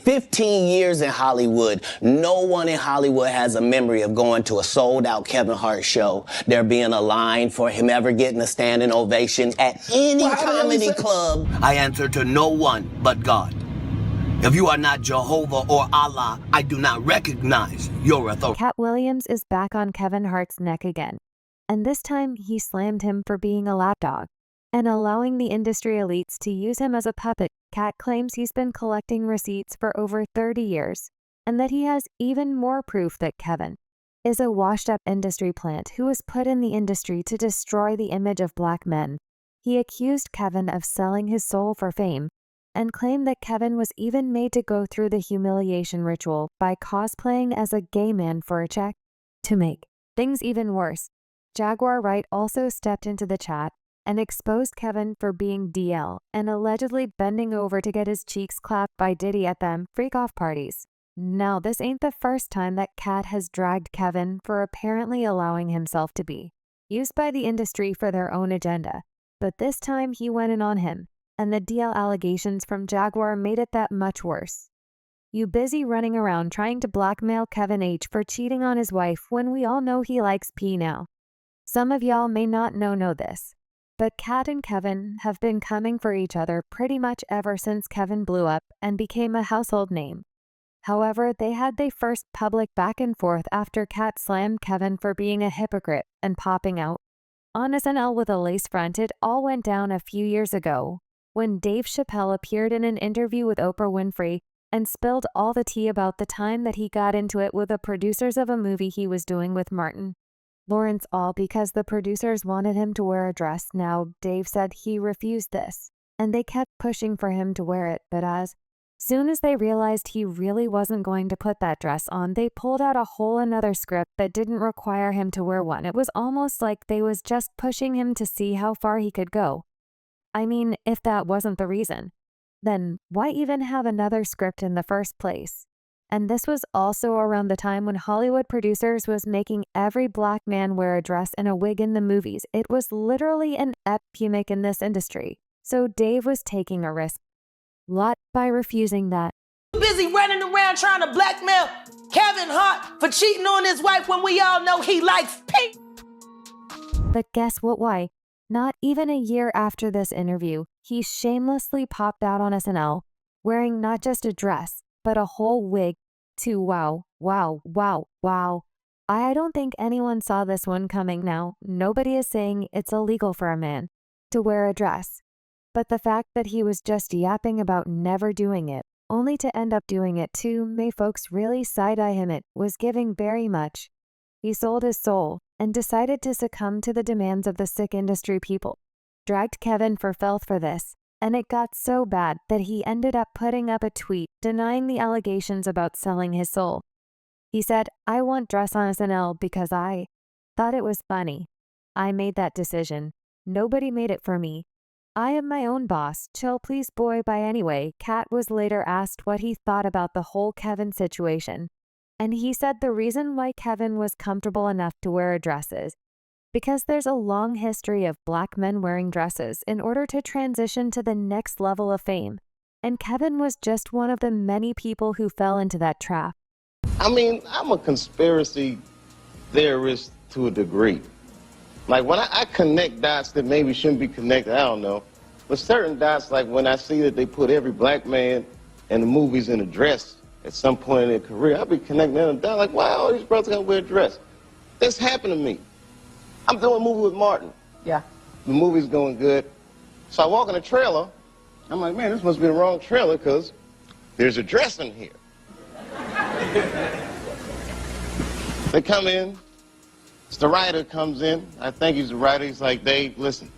15 years in Hollywood, no one in Hollywood has a memory of going to a sold-out Kevin Hart show, there being a line for him ever getting a standing ovation at any comedy club. I answer to no one but God. If you are not Jehovah or Allah, I do not recognize your authority. Katt Williams is back on Kevin Hart's neck again, and this time he slammed him for being a lapdog and allowing the industry elites to use him as a puppet. Katt claims he's been collecting receipts for over 30 years and that he has even more proof that Kevin is a washed-up industry plant who was put in the industry to destroy the image of black men. He accused Kevin of selling his soul for fame and claimed that Kevin was even made to go through the humiliation ritual by cosplaying as a gay man for a check. To make things even worse, Jaguar Wright also stepped into the chat and exposed Kevin for being DL and allegedly bending over to get his cheeks clapped by Diddy at them freak-off parties. Now, this ain't the first time that Katt has dragged Kevin for apparently allowing himself to be used by the industry for their own agenda, but this time he went in on him, and the DL allegations from Jaguar made it that much worse. You busy running around trying to blackmail Kevin H for cheating on his wife when we all know he likes P now. Some of y'all may not know this, but Katt and Kevin have been coming for each other pretty much ever since Kevin blew up and became a household name. However, they had their first public back and forth after Katt slammed Kevin for being a hypocrite and popping out on SNL with a lace front. It all went down a few years ago when Dave Chappelle appeared in an interview with Oprah Winfrey and spilled all the tea about the time that he got into it with the producers of a movie he was doing with Martin Lawrence, all because the producers wanted him to wear a dress. Now, Dave said he refused this, and they kept pushing for him to wear it, but as soon as they realized he really wasn't going to put that dress on, they pulled out a whole another script that didn't require him to wear one. It was almost like they was just pushing him to see how far he could go. I mean, if that wasn't the reason, then why even have another script in the first place? And this was also around the time when Hollywood producers was making every black man wear a dress and a wig in the movies. It was literally an epidemic in this industry. So Dave was taking a risk lot by refusing that. Busy running around trying to blackmail Kevin Hart for cheating on his wife when we all know he likes pink. But guess what? Why? Not even a year after this interview, he shamelessly popped out on SNL, wearing not just a dress, but a whole wig too. Wow. I don't think anyone saw this one coming. Now, nobody is saying it's illegal for a man to wear a dress, but the fact that he was just yapping about never doing it, only to end up doing it too, made folks really side-eye him. It was giving very much. He sold his soul and decided to succumb to the demands of the sick industry people. Dragged Kevin for filth for this, and it got so bad that he ended up putting up a tweet denying the allegations about selling his soul. He said, "I want dress on SNL because I thought it was funny. I made that decision. Nobody made it for me. I am my own boss. Chill please boy bye anyway." Katt was later asked what he thought about the whole Kevin situation, and he said the reason why Kevin was comfortable enough to wear a dress is because there's a long history of black men wearing dresses in order to transition to the next level of fame, and Kevin was just one of the many people who fell into that trap. I mean, I'm a conspiracy theorist to a degree. Like, when I connect dots that maybe shouldn't be connected, I don't know. But certain dots, like when I see that they put every black man in the movies in a dress at some point in their career, I'll be connecting them down like, wow, all these brothers gotta wear a dress. This happened to me. I'm doing a movie with Martin. Yeah. The movie's going good. So I walk in the trailer. I'm like, man, this must be the wrong trailer because there's a dress in here. They come in. The writer comes in. I think he's the writer. He's like, Dave, listen,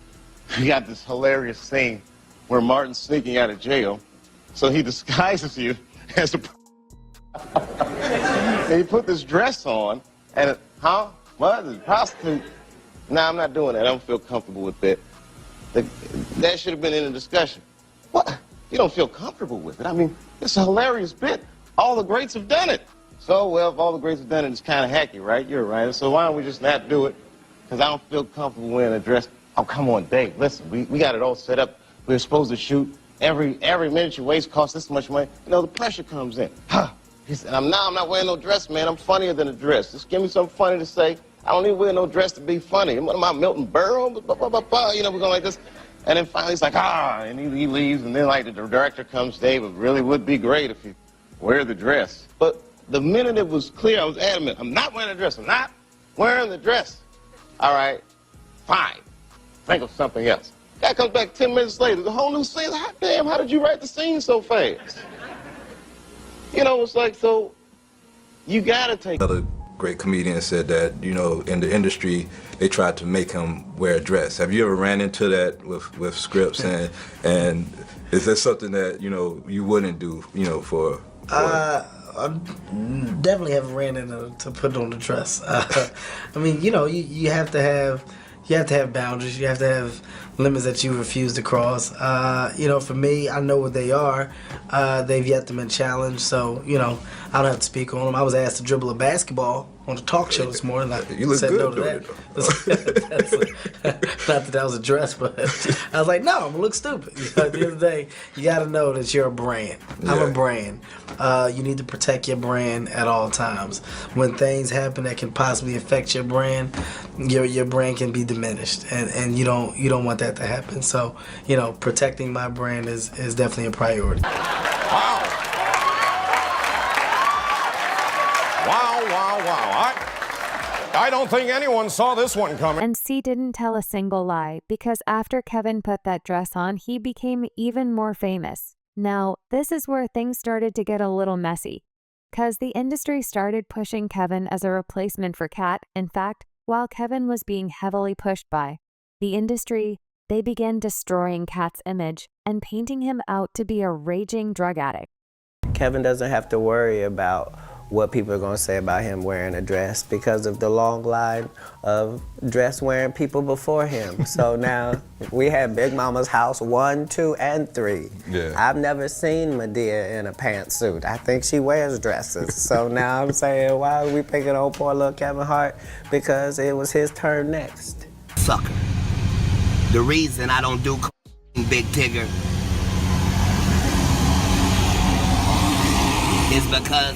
we got this hilarious scene where Martin's sneaking out of jail. So he disguises you as a... and he put this dress on, and what? A prostitute? Nah, I'm not doing that. I don't feel comfortable with that. That should have been in the discussion. What? You don't feel comfortable with it? I mean, it's a hilarious bit. All the greats have done it. So, well, if all the greats have done it, it's kind of hacky, right? You're right. So why don't we just not do it? Because I don't feel comfortable wearing a dress. Oh, come on, Dave, listen, we got it all set up. We were supposed to shoot every minute you waste costs this much money. You know, the pressure comes in. He said, I'm not wearing no dress, man. I'm funnier than a dress. Just give me something funny to say. I don't need to wear no dress to be funny. What am I, Milton Berle? You know, we're going like this. And then finally he's like, and he leaves. And then like the director comes, Dave, it really would be great if you wear the dress. But the minute it was clear, I was adamant, I'm not wearing the dress. I'm not wearing the dress. All right, fine. Think of something else. Guy comes back 10 minutes later, the whole new scene. Hot damn, how did you write the scene so fast? You know, it's like, so you gotta take. Another great comedian said that, you know, in the industry, they tried to make him wear a dress. Have you ever ran into that with scripts, and is that something that, you know, you wouldn't do, you know, for I definitely haven't ran into to put on the dress. I mean, you know, you have to have boundaries. You have to have limits that you refuse to cross. You know, for me, I know what they are. They've yet to been challenged, so, you know, I don't have to speak on them. I was asked to dribble a basketball on a talk show this morning. You look said good no to doing that. Not that was a dress, but I was like, no, I'm gonna look stupid. You know, at the end of the day, you gotta know that you're a brand. I'm a brand. You need to protect your brand at all times. When things happen that can possibly affect your brand, your brand can be diminished, and you don't want that to happen. So, you know, protecting my brand is definitely a priority. Wow. I don't think anyone saw this one coming. And C didn't tell a single lie, because after Kevin put that dress on, he became even more famous. Now, this is where things started to get a little messy, because the industry started pushing Kevin as a replacement for Katt. In fact, while Kevin was being heavily pushed by the industry, they began destroying Katt's image and painting him out to be a raging drug addict. Kevin doesn't have to worry about what people are going to say about him wearing a dress because of the long line of dress-wearing people before him. So now we had Big Mama's house 1, 2, and 3. Yeah. I've never seen Medea in a pantsuit. I think she wears dresses. So now I'm saying, why are we picking on poor little Kevin Hart? Because it was his turn next. Sucker. The reason I don't do Big Tigger is because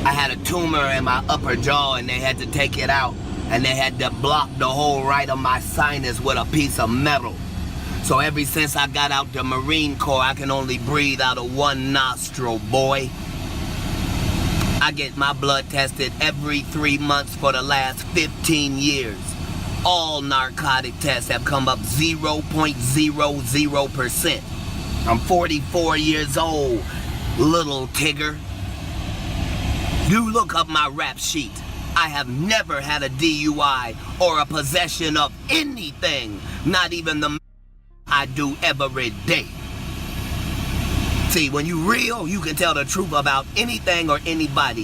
I had a tumor in my upper jaw and they had to take it out, and they had to block the whole right of my sinus with a piece of metal. So ever since I got out the Marine Corps, I can only breathe out of one nostril, boy. I get my blood tested every 3 months for the last 15 years. All narcotic tests have come up 0.00%. I'm 44 years old, little Tigger. You look up my rap sheet. I have never had a DUI or a possession of anything, not even the I do every day. See, when you real, you can tell the truth about anything or anybody.